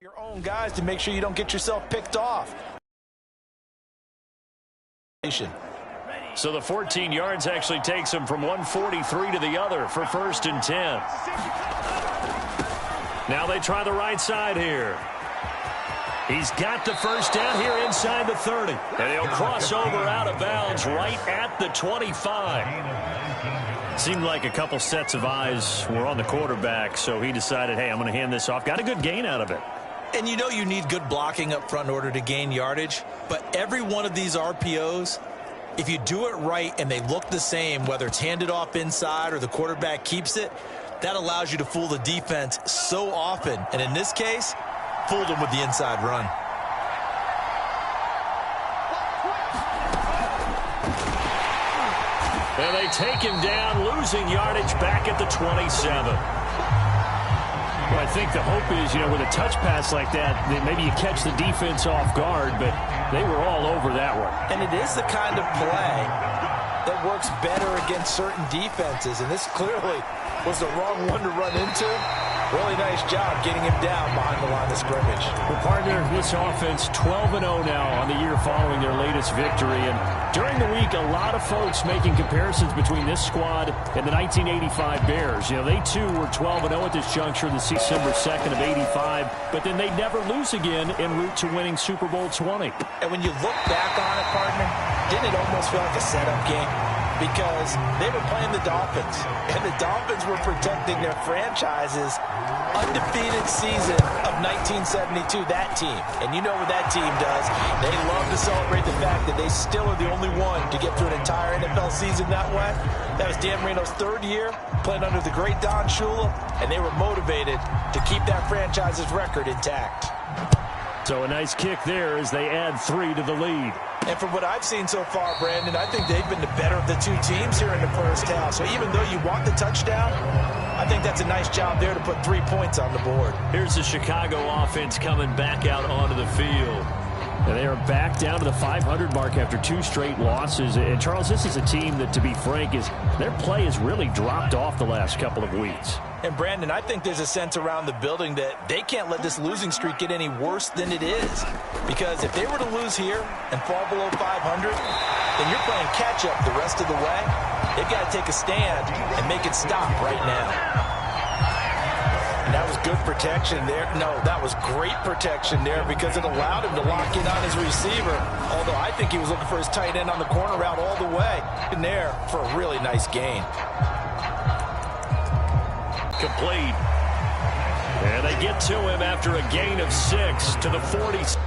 Your own guys to make sure you don't get yourself picked off. So the 14 yards actually takes him from 143 to the other for 1st and 10. Now they try the right side here. He's got the first down here inside the 30. And he'll cross over out of bounds right at the 25. Seemed like a couple sets of eyes were on the quarterback, so he decided, hey, I'm going to hand this off. Got a good gain out of it. And you know you need good blocking up front in order to gain yardage, but every one of these RPOs, if you do it right and they look the same, whether it's handed off inside or the quarterback keeps it, that allows you to fool the defense so often. And in this case, fooled them with the inside run. And they take him down, losing yardage back at the 27. Well, I think the hope is, with a touch pass like that maybe you catch the defense off guard, but they were all over that one. And it is the kind of play that works better against certain defenses, and this clearly was the wrong one to run into. Really nice job getting him down behind the line of scrimmage. Well, partner, this offense 12-0 now on the year following their latest victory. And during the week, a lot of folks making comparisons between this squad and the 1985 Bears. They too were 12-0 at this juncture, December 2nd of '85. But then they never lose again en route to winning Super Bowl 20. And when you look back on it, partner, didn't it almost feel like a setup game? Because they were playing the Dolphins, and the Dolphins were protecting their franchise's undefeated season of 1972, that team. And you know what that team does. They love to celebrate the fact that they still are the only one to get through an entire NFL season that way. That was Dan Marino's 3rd year, playing under the great Don Shula, and they were motivated to keep that franchise's record intact. So a nice kick there as they add 3 to the lead. And from what I've seen so far, Brandon, I think they've been the better of the two teams here in the first half. So even though you want the touchdown, I think that's a nice job there to put 3 points on the board. Here's the Chicago offense coming back out onto the field. And they are back down to the 500 mark after 2 straight losses. And, Charles, this is a team that, to be frank, their play has really dropped off the last couple of weeks. And, Brandon, I think there's a sense around the building that they can't let this losing streak get any worse than it is. Because if they were to lose here and fall below 500, then you're playing catch-up the rest of the way. They've got to take a stand and make it stop right now. And that was good protection there. No, that was great protection there because it allowed him to lock in on his receiver. Although I think he was looking for his tight end on the corner route all the way. In there for a really nice gain. Complete. And they get to him after a gain of 6 to the 46.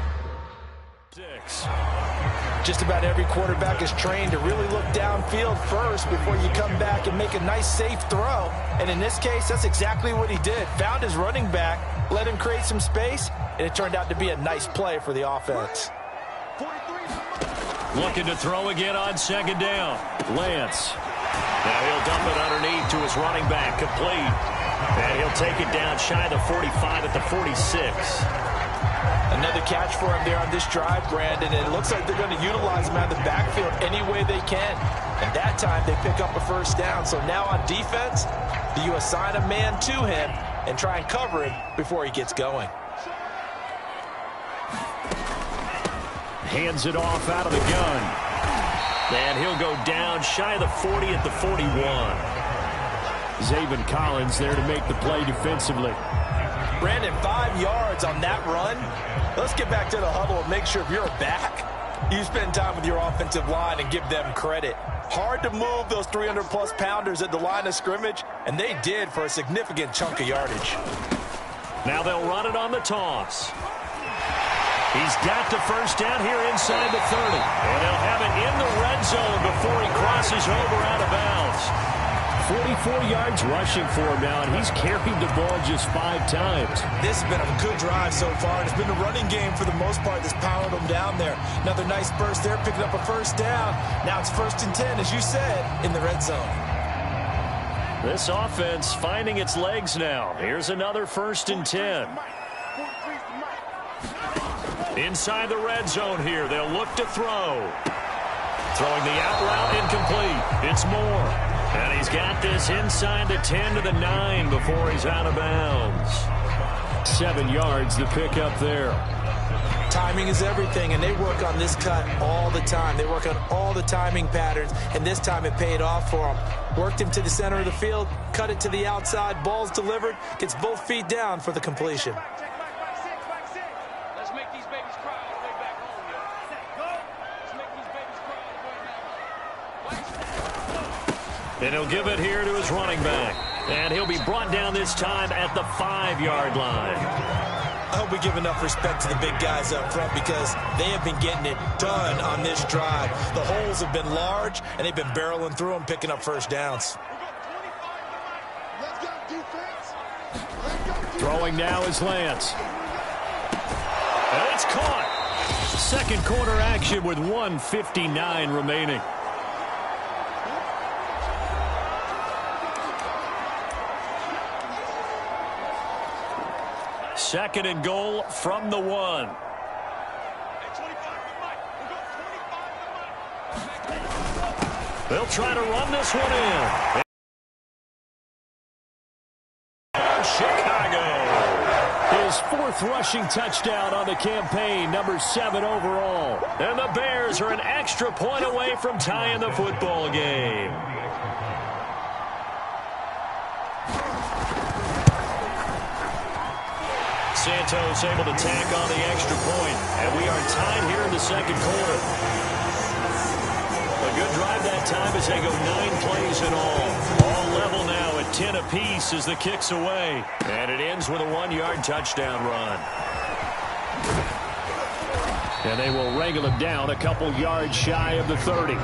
Just about every quarterback is trained to really look downfield first before you come back and make a nice, safe throw. And in this case, that's exactly what he did. Found his running back, let him create some space, and it turned out to be a nice play for the offense. Looking to throw again on 2nd down. Lance. Now he'll dump it underneath to his running back, complete. And he'll take it down shy of the 45 at the 46. Another catch for him there on this drive, Brandon, and it looks like they're going to utilize him out of the backfield any way they can. And that time they pick up a first down. So now on defense, you assign a man to him and try and cover him before he gets going. Hands it off out of the gun. And he'll go down shy of the 40 at the 41. Zaven Collins there to make the play defensively. Brandon, 5 yards on that run. Let's get back to the huddle and make sure if you're a back, you spend time with your offensive line and give them credit. Hard to move those 300-plus pounders at the line of scrimmage, and they did for a significant chunk of yardage. Now they'll run it on the toss. He's got the first down here inside the 30. And they'll have it in the red zone before he crosses over out of bounds. 44 yards rushing for him now, and he's carried the ball just 5 times. This has been a good drive so far, and it's been the running game for the most part that's powered him down there. Another nice burst there, picking up a first down. Now it's 1st and 10, as you said, in the red zone. This offense finding its legs now. Here's another 1st and 10. Inside the red zone here, they'll look to throw. Throwing the out route incomplete. It's Moore. And he's got this inside the 10 to the 9 before he's out of bounds. 7 yards to pick up there. Timing is everything, and they work on this cut all the time. They work on all the timing patterns, and this time it paid off for them. Worked him to the center of the field, cut it to the outside, ball's delivered, gets both feet down for the completion. Let's make these babies cry all the way back home, yo. Let's make these babies cry all the way back. And he'll give it here to his running back. And he'll be brought down this time at the 5-yard line. I hope we give enough respect to the big guys up front because they have been getting it done on this drive. The holes have been large, and they've been barreling through them, picking up first downs. Throwing now is Lance. And it's caught. Second quarter action with 1:59 remaining. Second and goal from the 1. They'll try to run this one in. Chicago. His 4th rushing touchdown on the campaign, number 7 overall. And the Bears are an extra point away from tying the football game. Santos able to tack on the extra point, and we are tied here in the second quarter. A good drive that time as they go 9 plays in all. All level now at 10 apiece as the kick's away. And it ends with a 1-yard touchdown run. And they will wrangle it down a couple yards shy of the 30.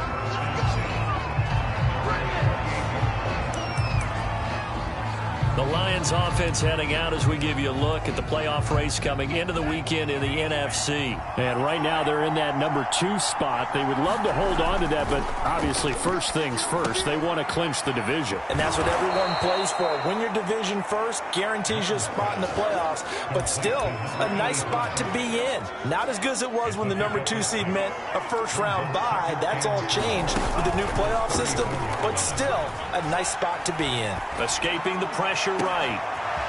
The Lions offense heading out as we give you a look at the playoff race coming into the weekend in the NFC. And right now they're in that number 2 spot. They would love to hold on to that, but obviously first things first. They want to clinch the division. And that's what everyone plays for. Win your division first, guarantees you a spot in the playoffs, but still a nice spot to be in. Not as good as it was when the number 2 seed meant a first-round bye. That's all changed with the new playoff system, but still a nice spot to be in. Escaping the pressure right.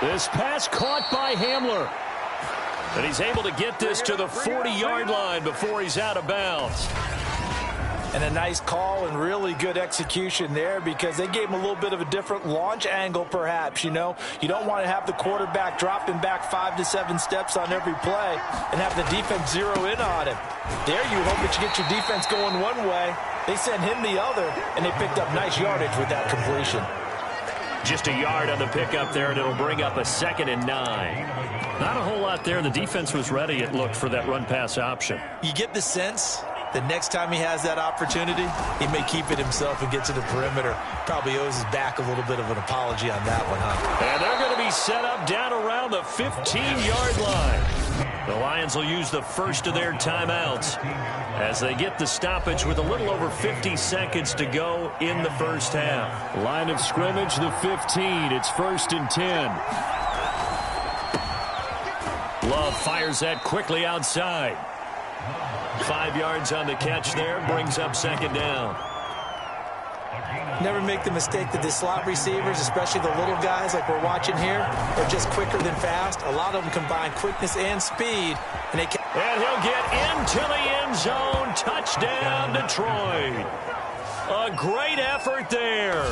This pass caught by Hamler. And he's able to get this to the 40-yard line before he's out of bounds. And a nice call and really good execution there because they gave him a little bit of a different launch angle perhaps, you know. You don't want to have the quarterback dropping back 5 to 7 steps on every play and have the defense zero in on him. There you hope that you get your defense going one way. They sent him the other, and they picked up nice yardage with that completion. Just a yard on the pickup there, and it'll bring up a 2nd and 9. Not a whole lot there. The defense was ready, it looked, for that run-pass option. You get the sense that next time he has that opportunity, he may keep it himself and get to the perimeter. Probably owes his back a little bit of an apology on that one, huh? And they're going to be set up down around the 15-yard line. The Lions will use the first of their timeouts as they get the stoppage with a little over 50 seconds to go in the first half. Line of scrimmage, the 15. It's 1st and 10. Love fires that quickly outside. 5 yards on the catch there, brings up 2nd down. Never make the mistake that the slot receivers, especially the little guys like we're watching here, are just quicker than fast. A lot of them combine quickness and speed. And he'll get into the end zone. Touchdown, Detroit. A great effort there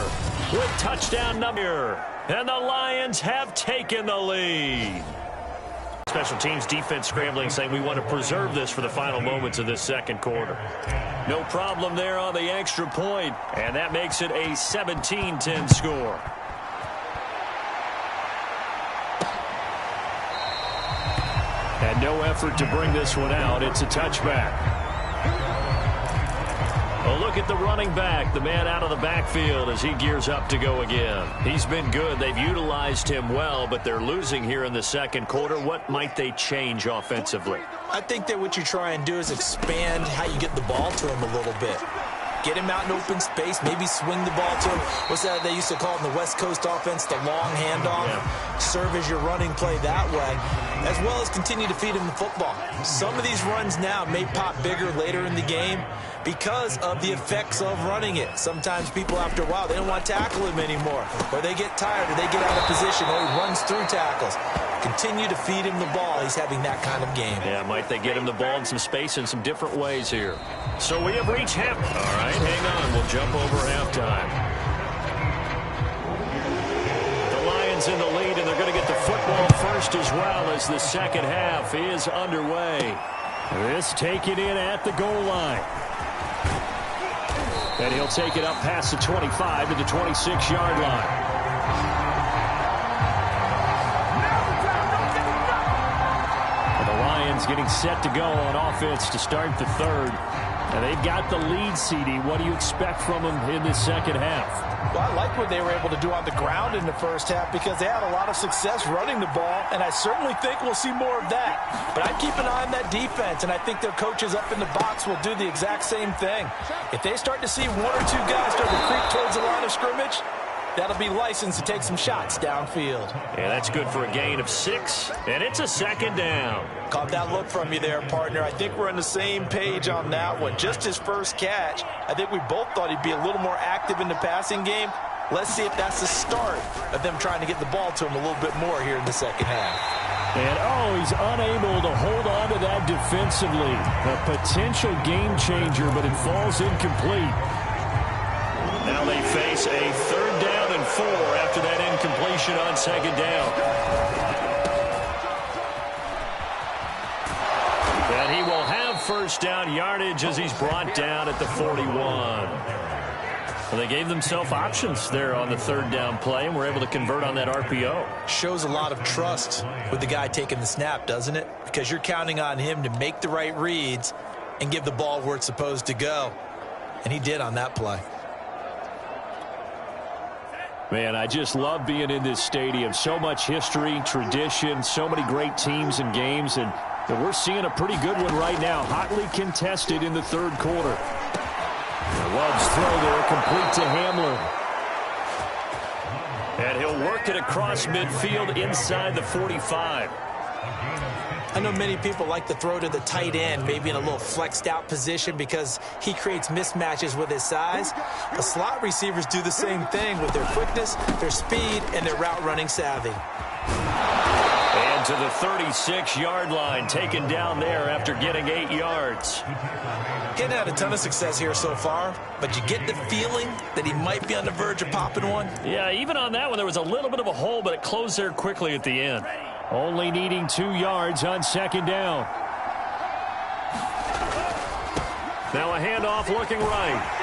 with touchdown number. And the Lions have taken the lead. Special teams defense scrambling, saying we want to preserve this for the final moments of this second quarter. No problem there on the extra point, and that makes it a 17-10 score. And no effort to bring this one out. It's a touchback. A look at the running back, the man out of the backfield as he gears up to go again. He's been good. They've utilized him well, but they're losing here in the second quarter. What might they change offensively? I think that what you try and do is expand how you get the ball to him a little bit. Get him out in open space, maybe swing the ball to him. What's that they used to call it in the West Coast offense, the long handoff? Yeah. Serve as your running play that way, as well as continue to feed him the football. Some of these runs now may pop bigger later in the game because of the effects of running it. Sometimes people, after a while, they don't want to tackle him anymore, or they get tired, or they get out of position, or he runs through tackles. Continue to feed him the ball. He's having that kind of game. Yeah, might they get him the ball in some space in some different ways here. So we have reached half. All right, hang on. We'll jump over halftime. The Lions in the lead, and they're going to get the football first as well as the second half is underway. This taken in at the goal line. And he'll take it up past the 25 to the 26-yard line. Getting set to go on offense to start the third. And they've got the lead, CD. What do you expect from them in this second half? Well, I like what they were able to do on the ground in the first half because they had a lot of success running the ball, and I certainly think we'll see more of that. But I keep an eye on that defense, and I think their coaches up in the box will do the exact same thing. If they start to see one or two guys start to creep towards the line of scrimmage, that'll be licensed to take some shots downfield. Yeah, that's good for a gain of 6, and it's a second down. Caught that look from you there, partner. I think we're on the same page on that one. Just his first catch, I think we both thought he'd be a little more active in the passing game. Let's see if that's the start of them trying to get the ball to him a little bit more here in the second half. And, he's unable to hold on to that defensively. A potential game changer, but it falls incomplete. Now they face a 3rd down and 4 after that incompletion on second down. And he will have first down yardage as he's brought down at the 41. Well, they gave themselves options there on the 3rd down play and were able to convert on that RPO. Shows a lot of trust with the guy taking the snap, doesn't it? Because you're counting on him to make the right reads and give the ball where it's supposed to go. And he did on that play. Man, I just love being in this stadium. So much history, tradition, so many great teams and games, and we're seeing a pretty good one right now. Hotly contested in the 3rd quarter. Love's throw there, complete to Hamlin. And he'll work it across midfield inside the 45. I know many people like to throw to the tight end, maybe in a little flexed out position because he creates mismatches with his size. But slot receivers do the same thing with their quickness, their speed, and their route running savvy. And to the 36-yard line, taken down there after getting 8 yards. Hadn't had a ton of success here so far, but you get the feeling that he might be on the verge of popping one. Yeah, even on that one, there was a little bit of a hole, but it closed there quickly at the end. Only needing 2 yards on second down. Now a handoff looking right.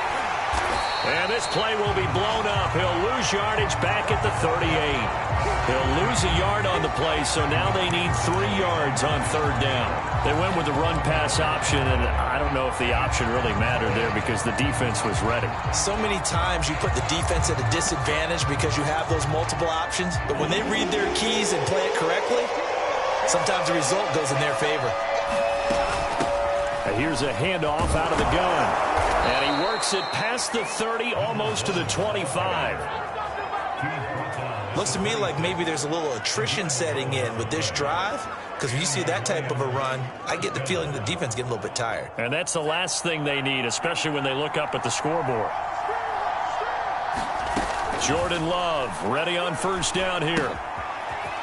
And this play will be blown up. He'll lose yardage back at the 38. He'll lose a yard on the play, so now they need 3 yards on 3rd down. They went with the run-pass option, and I don't know if the option really mattered there because the defense was ready. So many times you put the defense at a disadvantage because you have those multiple options, but when they read their keys and play it correctly, sometimes the result goes in their favor. And here's a handoff out of the gun. And he works it past the 30, almost to the 25. Looks to me like maybe there's a little attrition setting in with this drive, because when you see that type of a run, I get the feeling the defense getting a little bit tired. And that's the last thing they need, especially when they look up at the scoreboard. Jordan Love ready on first down here.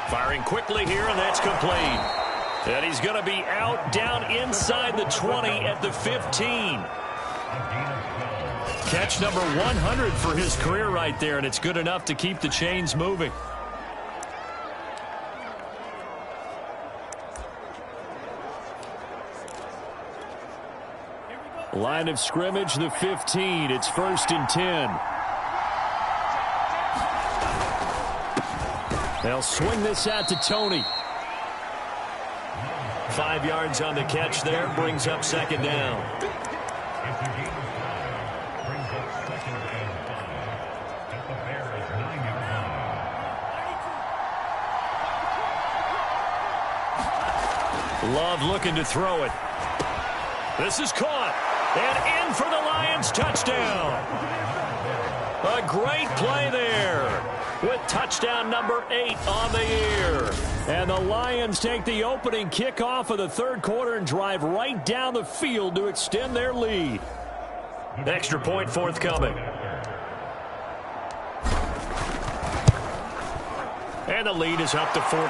Firing quickly here, and that's complete. And he's going to be out down inside the 20 at the 15. Catch number 100 for his career right there, and it's good enough to keep the chains moving. Line of scrimmage, the 15. It's 1st and 10. They'll swing this out to Tony. 5 yards on the catch there, brings up second down. Love looking to throw it. This is caught. And in for the Lions, touchdown. A great play there with touchdown number 8 on the year. And the Lions take the opening kickoff of the 3rd quarter and drive right down the field to extend their lead. Extra point forthcoming. And the lead is up to 14.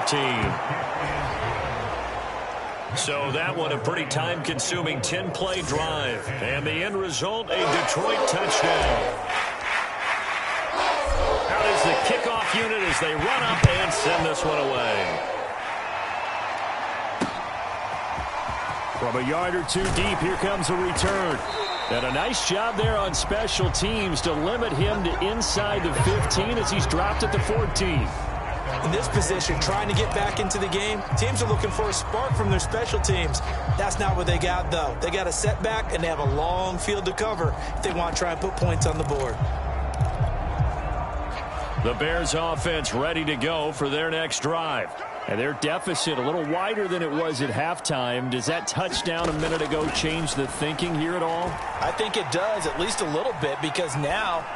So that one a pretty time-consuming 10-play drive. And the end result, a Detroit touchdown. Out is the kickoff unit as they run up and send this one away. From a yard or two deep, here comes a return. And a nice job there on special teams to limit him to inside the 15 as he's dropped at the 14. In this position, trying to get back into the game, teams are looking for a spark from their special teams. That's not what they got, though. They got a setback, and they have a long field to cover if they want to try and put points on the board. The Bears offense ready to go for their next drive. And their deficit a little wider than it was at halftime. Does that touchdown a minute ago change the thinking here at all? I think it does, at least a little bit, because now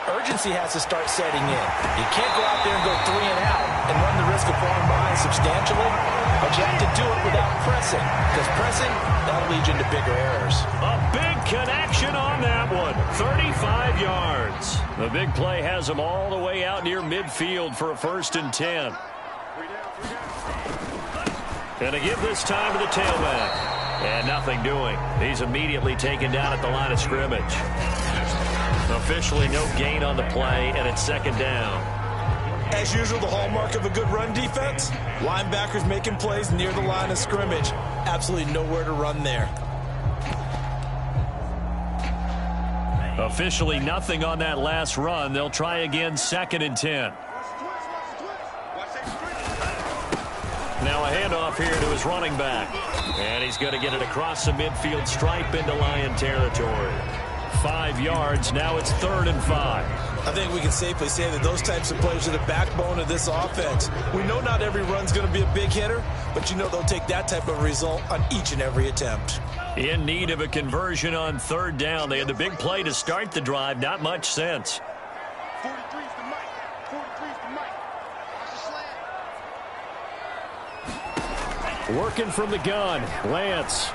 urgency has to start setting in. You can't go out there and go 3 and out and run the risk of falling behind substantially, but you have to do it without pressing, because pressing, that'll lead you into bigger errors. A big connection on that one. 35 yards. The big play has them all the way out near midfield for a 1st and 10. Going to give this time to the tailback. And nothing doing. He's immediately taken down at the line of scrimmage. Officially no gain on the play, and it's 2nd down. As usual, the hallmark of a good run defense, linebackers making plays near the line of scrimmage. Absolutely nowhere to run there. Officially nothing on that last run. They'll try again 2nd and 10. Now a handoff here to his running back. And he's going to get it across the midfield stripe into Lion territory. 5 yards. Now it's 3rd and 5. I think we can safely say that those types of players are the backbone of this offense. We know not every run's going to be a big hitter, but you know they'll take that type of result on each and every attempt. In need of a conversion on 3rd down. They had the big play to start the drive. Not much sense. 43's the mic. 43's the mic. Watch the slant. Working from the gun. Lance.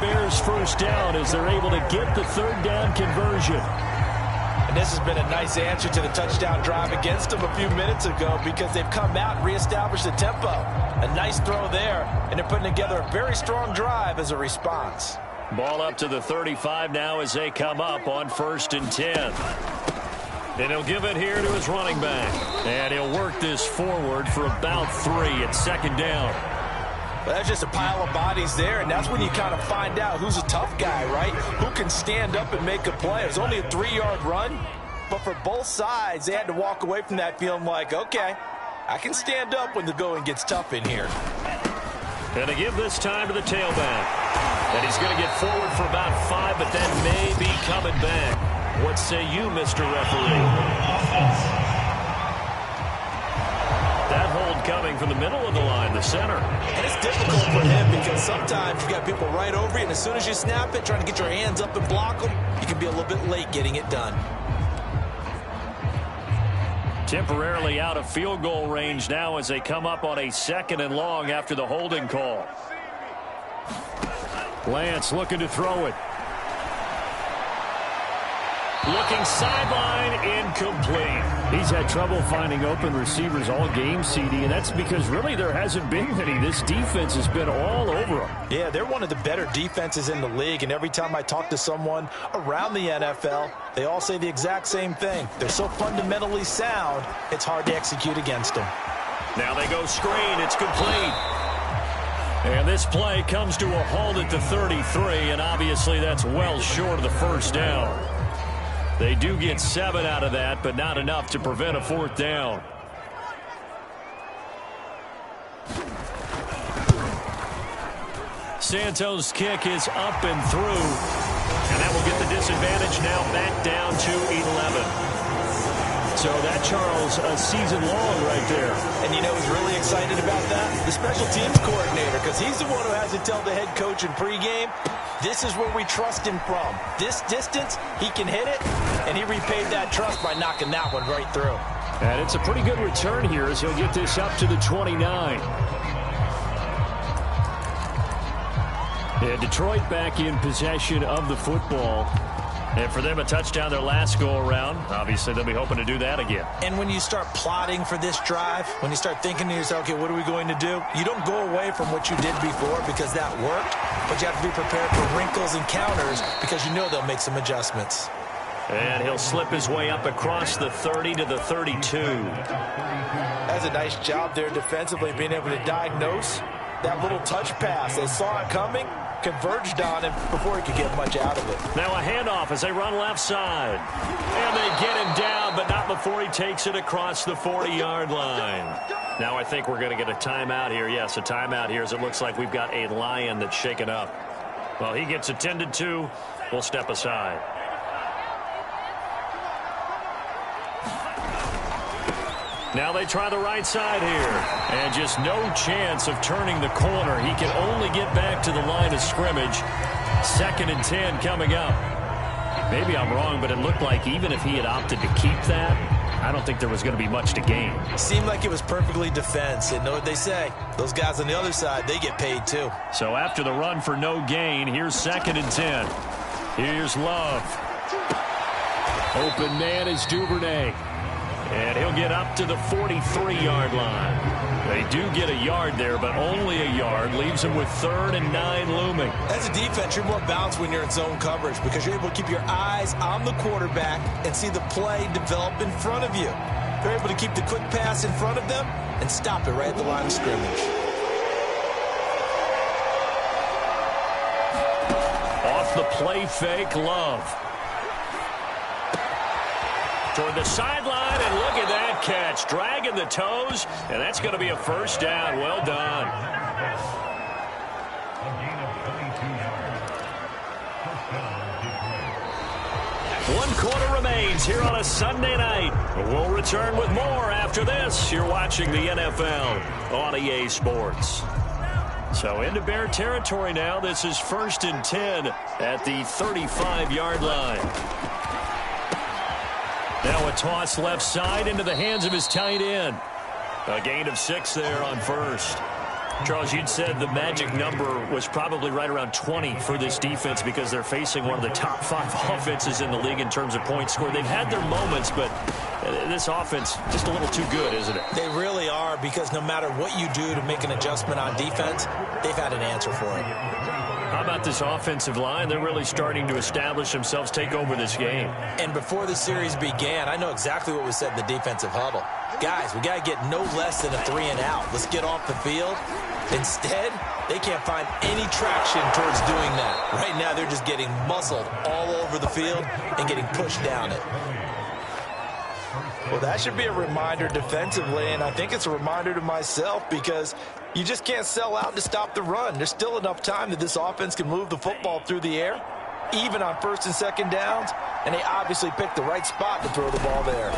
Bears 1st down as they're able to get the 3rd down conversion. And this has been a nice answer to the touchdown drive against them a few minutes ago, because they've come out and reestablished the tempo. A nice throw there, and they're putting together a very strong drive as a response. Ball up to the 35 now as they come up on 1st and 10. And he'll give it here to his running back. And he'll work this forward for about 3 at 2nd down. Well, that's just a pile of bodies there, and that's when you kind of find out who's a tough guy, right? Who can stand up and make a play. It was only a 3-yard run, but for both sides, they had to walk away from that feeling like, okay, I can stand up when the going gets tough in here. And to give this time to the tailback. And he's going to get forward for about 5, but then may be coming back. What say you, Mr. Referee? That hold coming from the middle of the line, the center. And it's difficult for him because sometimes you got people right over you, and as soon as you snap it, trying to get your hands up and block them, you can be a little bit late getting it done. Temporarily out of field goal range now as they come up on a 2nd and long after the holding call. Lance looking to throw it. Looking sideline, incomplete. He's had trouble finding open receivers all game, CD, and that's because really there hasn't been many. This defense has been all over them. Yeah, they're one of the better defenses in the league, and every time I talk to someone around the NFL, they all say the exact same thing. They're so fundamentally sound, it's hard to execute against them. Now they go screen. It's complete. And this play comes to a halt at the 33, and obviously that's well short of the 1st down. They do get 7 out of that, but not enough to prevent a 4th down. Santos' kick is up and through, and that will get the disadvantage now back down to 11. So that, Charles, a season long right there. And you know who's really excited about that? The special teams coordinator, because he's the one who has to tell the head coach in pregame, this is where we trust him from. This distance, he can hit it, and he repaid that trust by knocking that one right through. And it's a pretty good return here as he'll get this up to the 29. Yeah, Detroit back in possession of the football. And for them, a touchdown their last go-around. Obviously, they'll be hoping to do that again. And when you start plotting for this drive, when you start thinking to yourself, okay, what are we going to do? You don't go away from what you did before because that worked, but you have to be prepared for wrinkles and counters because you know they'll make some adjustments. And he'll slip his way up across the 30 to the 32. That's a nice job there defensively, being able to diagnose that little touch pass. They saw it coming, converged on him before he could get much out of it. Now a handoff as they run left side. And they get him down, but not before he takes it across the 40-yard line. Now I think we're going to get a timeout here. Yes, a timeout here as it looks like we've got a Lion that's shaken up. Well, he gets attended to. We'll step aside. Now they try the right side here. And just no chance of turning the corner. He can only get back to the line of scrimmage. 2nd and 10 coming up. Maybe I'm wrong, but it looked like even if he had opted to keep that, I don't think there was going to be much to gain. Seemed like it was perfectly defense. And know what they say? Those guys on the other side, they get paid too. So after the run for no gain, here's 2nd and 10. Here's Love. Open man is Duvernay. And he'll get up to the 43-yard line. They do get a yard there, but only a yard. Leaves them with 3rd and 9 looming. As a defense, you're more balanced when you're in zone coverage because you're able to keep your eyes on the quarterback and see the play develop in front of you. They're able to keep the quick pass in front of them and stop it right at the line of scrimmage. Off the play fake, Love. Toward the sideline, and look at that catch. Dragging the toes, and that's going to be a first down. Well done. One quarter remains here on a Sunday night. We'll return with more after this. You're watching the NFL on EA Sports. So into Bear territory now. This is 1st and 10 at the 35-yard line. Now a toss left side into the hands of his tight end. A gain of 6 there on first. Charles, you'd said the magic number was probably right around 20 for this defense because they're facing one of the top 5 offenses in the league in terms of points scored. They've had their moments, but this offense just a little too good, isn't it? They really are because no matter what you do to make an adjustment on defense, they've had an answer for it. How about this offensive line? They're really starting to establish themselves, take over this game. And before the series began, I know exactly what was said in the defensive huddle. Guys, we got to get no less than a 3 and out. Let's get off the field. Instead, they can't find any traction towards doing that. Right now, they're just getting muscled all over the field and getting pushed down it. Well, that should be a reminder defensively, and I think it's a reminder to myself because you just can't sell out to stop the run. There's still enough time that this offense can move the football through the air, even on 1st and 2nd downs, and they obviously picked the right spot to throw the ball there.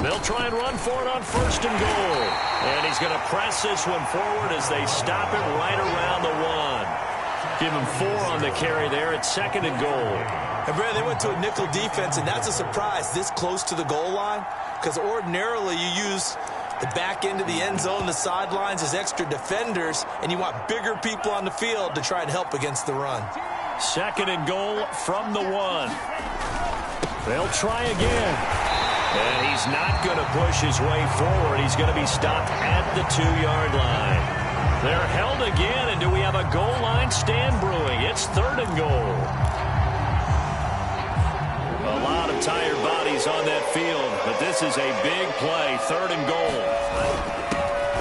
They'll try and run for it on 1st and goal. And he's going to press this one forward as they stop it right around the 1. Give him 4 on the carry there at 2nd and goal. And, Brad, they went to a nickel defense, and that's a surprise this close to the goal line because ordinarily you use the back end of the end zone, the sidelines as extra defenders, and you want bigger people on the field to try and help against the run. 2nd and goal from the 1. They'll try again. And he's not going to push his way forward. He's going to be stopped at the 2-yard line. They're held again, and do we have a goal line stand brewing? It's 3rd and goal. A lot of tired bodies on that field, but this is a big play, 3rd and goal.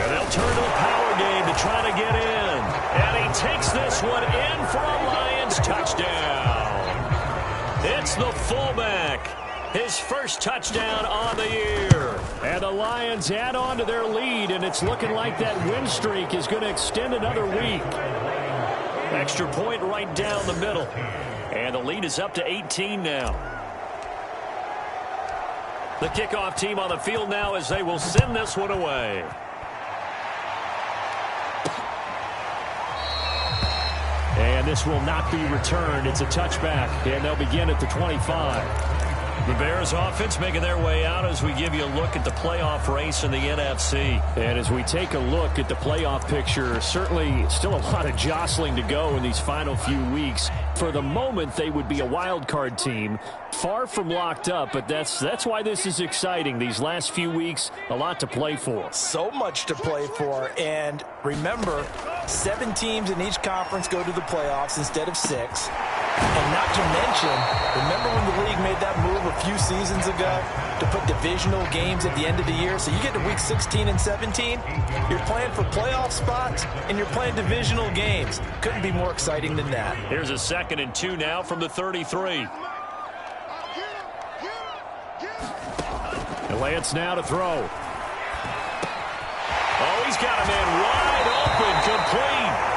And they'll turn to the power game to try to get in. And he takes this one in for a Lions touchdown. It's the fullback. His first touchdown on the year. And the Lions add on to their lead, and it's looking like that win streak is going to extend another week. Extra point right down the middle. And the lead is up to 18 now. The kickoff team on the field now as they will send this one away. And this will not be returned. It's a touchback, and they'll begin at the 25. The Bears offense making their way out as we give you a look at the playoff race in the NFC. And as we take a look at the playoff picture, certainly still a lot of jostling to go in these final few weeks. For the moment, they would be a wild card team, far from locked up, but that's why this is exciting. These last few weeks, a lot to play for. So much to play for, and remember, 7 teams in each conference go to the playoffs instead of 6. And not to mention, remember when the league made that move a few seasons ago to put divisional games at the end of the year? So you get to week 16 and 17, you're playing for playoff spots, and you're playing divisional games. Couldn't be more exciting than that. Here's a 2nd and 2 now from the 33. And Lance now to throw. Oh, he's got a man wide open, complete.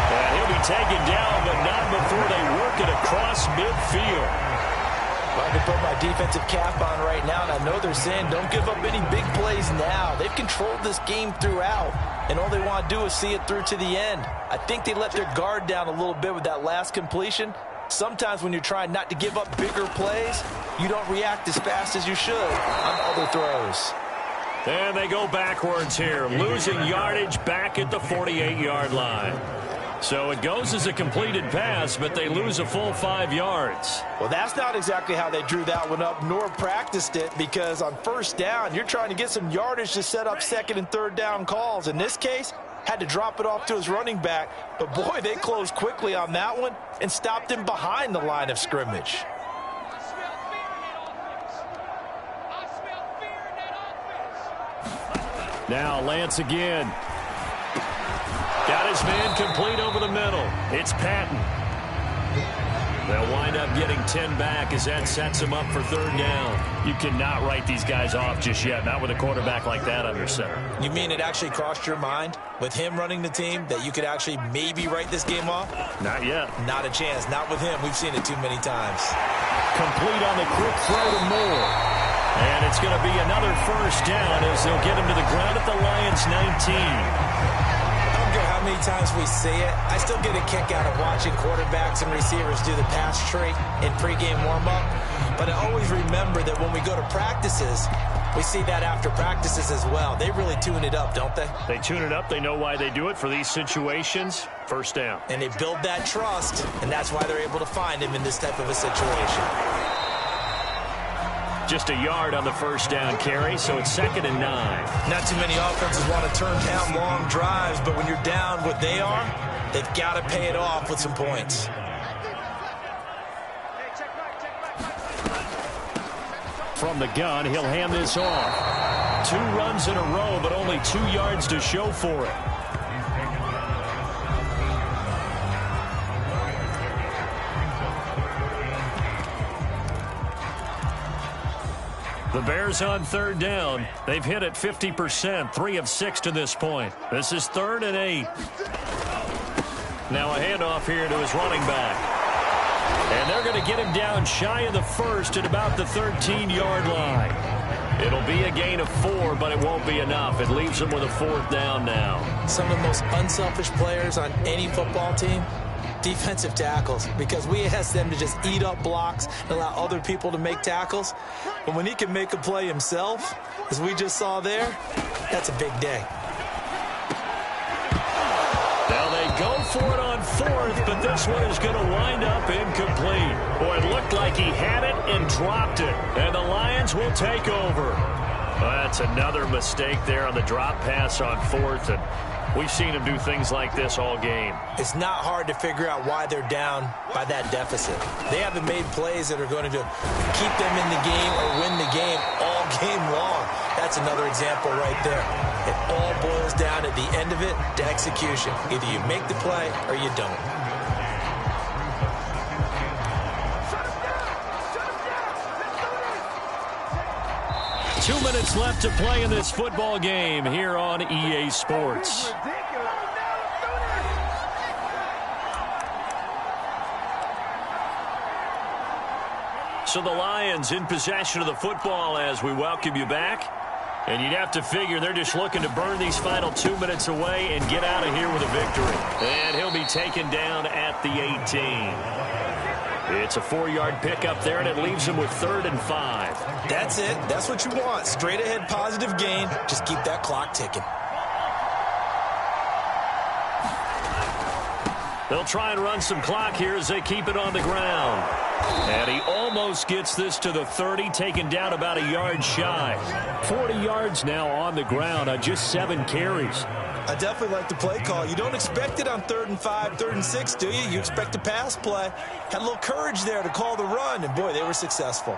And he'll be taken down, but not before they work it across midfield. I can put my defensive cap on right now, and I know they're saying don't give up any big plays now. They've controlled this game throughout, and all they want to do is see it through to the end. I think they let their guard down a little bit with that last completion. Sometimes when you're trying not to give up bigger plays, you don't react as fast as you should on other throws. And they go backwards here, losing yardage back at the 48-yard line. So it goes as a completed pass, but they lose a full 5 yards. Well, that's not exactly how they drew that one up, nor practiced it, because on first down, you're trying to get some yardage to set up 2nd and 3rd down calls. In this case, had to drop it off to his running back, but boy, they closed quickly on that one and stopped him behind the line of scrimmage. Now Lance again. Got his man complete over the middle. It's Patton. They'll wind up getting 10 back as that sets them up for 3rd down. You cannot write these guys off just yet, not with a quarterback like that under center. You mean it actually crossed your mind with him running the team that you could actually maybe write this game off? Not yet. Not a chance. Not with him. We've seen it too many times. Complete on the quick throw to Moore. And it's going to be another 1st down as they'll get him to the ground at the Lions' 19. How many times we see it, I still get a kick out of watching quarterbacks and receivers do the pass tree in pregame warm-up. But I always remember that when we go to practices, we see that after practices as well. They really tune it up, don't they? They tune it up. They know why they do it for these situations. 1st down. And they build that trust, and that's why they're able to find him in this type of a situation. Just a yard on the 1st down carry, so it's 2nd and 9. Not too many offenses want to turn down long drives, but when you're down what they are, they've got to pay it off with some points. From the gun, he'll hand this off. 2 runs in a row, but only 2 yards to show for it. The Bears on 3rd down. They've hit it 50%, 3 of 6 to this point. This is 3rd and 8. Now a handoff here to his running back. And they're going to get him down shy of the 1st at about the 13-yard line. It'll be a gain of 4, but it won't be enough. It leaves them with a 4th down now. Some of the most unselfish players on any football team, defensive tackles, because we ask them to just eat up blocks and allow other people to make tackles. But when he can make a play himself, as we just saw there, that's a big day. Now they go for it on 4th, but this one is going to wind up incomplete. Boy, it looked like he had it and dropped it, and the Lions will take over. That's another mistake there on the drop pass on 4th, and we've seen him do things like this all game. It's not hard to figure out why they're down by that deficit. They haven't made plays that are going to keep them in the game or win the game all game long. That's another example right there. It all boils down at the end of it to execution. Either you make the play or you don't. Two minutes left to play in this football game here on EA Sports. So the Lions in possession of the football as we welcome you back. And you'd have to figure they're just looking to burn these final 2 minutes away and get out of here with a victory. And he'll be taken down at the 18. It's a 4-yard pickup there, and it leaves him with 3rd and 5. That's it. That's what you want. Straight ahead positive gain. Just keep that clock ticking. They'll try and run some clock here as they keep it on the ground. And he almost gets this to the 30, taken down about a yard shy. 40 yards now on the ground on just 7 carries. I definitely like the play call. You don't expect it on 3rd and 5, 3rd and 6, do you? You expect a pass play. Had a little courage there to call the run, and boy, they were successful.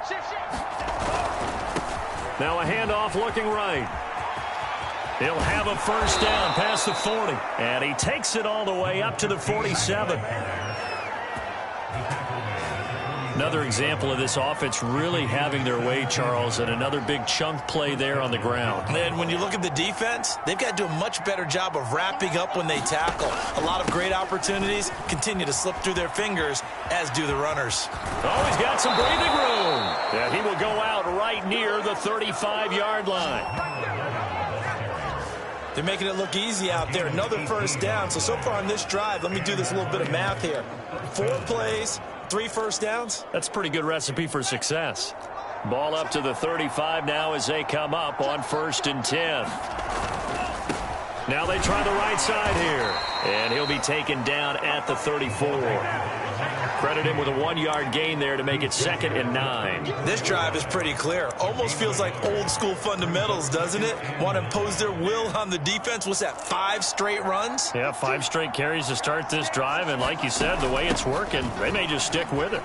Now a handoff looking right. He'll have a first down past the 40. And he takes it all the way up to the 47. Another example of this offense really having their way, Charles, and another big chunk play there on the ground. And when you look at the defense, they've got to do a much better job of wrapping up when they tackle. A lot of great opportunities continue to slip through their fingers, as do the runners. Oh, he's got some breathing room. And he will go out right near the 35-yard line. They're making it look easy out there. Another first down. So far on this drive, let me do this little bit of math here. 4 plays, 3 first downs. That's a pretty good recipe for success. Ball up to the 35 now as they come up on 1st and 10. Now they try the right side here. And he'll be taken down at the 34. Credit him with a 1-yard gain there to make it 2nd and 9. This drive is pretty clear. Almost feels like old school fundamentals, doesn't it? Want to impose their will on the defense. What's that, 5 straight runs? Yeah, 5 straight carries to start this drive. And like you said, the way it's working, they may just stick with it.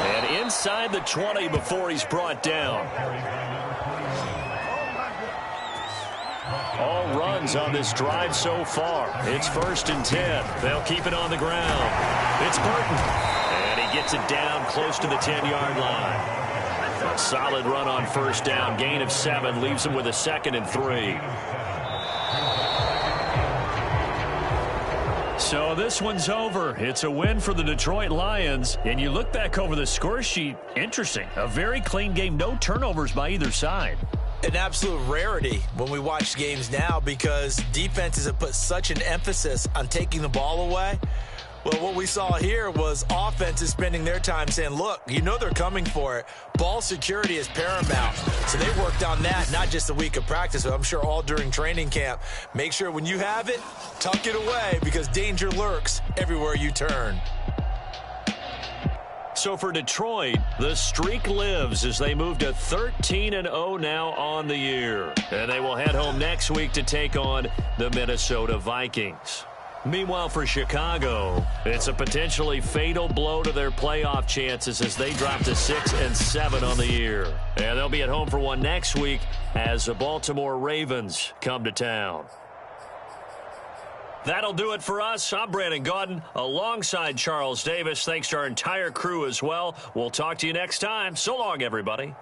And inside the 20 before he's brought down. All runs on this drive so far. It's 1st and 10. They'll keep it on the ground. It's Burton. And he gets it down close to the 10-yard line. A solid run on 1st down. Gain of 7 leaves him with a 2nd and 3. So this one's over. It's a win for the Detroit Lions. And you look back over the score sheet, interesting. A very clean game. No turnovers by either side. An absolute rarity when we watch games now because defenses have put such an emphasis on taking the ball away. Well, what we saw here was offenses spending their time saying, look, you know they're coming for it. Ball security is paramount. So they worked on that not just a week of practice, but I'm sure all during training camp. Make sure when you have it, tuck it away because danger lurks everywhere you turn. So for Detroit, the streak lives as they move to 13-0 now on the year. And they will head home next week to take on the Minnesota Vikings. Meanwhile, for Chicago, it's a potentially fatal blow to their playoff chances as they drop to 6-7 on the year. And they'll be at home for one next week as the Baltimore Ravens come to town. That'll do it for us. I'm Brandon Gaudin alongside Charles Davis. Thanks to our entire crew as well. We'll talk to you next time. So long, everybody.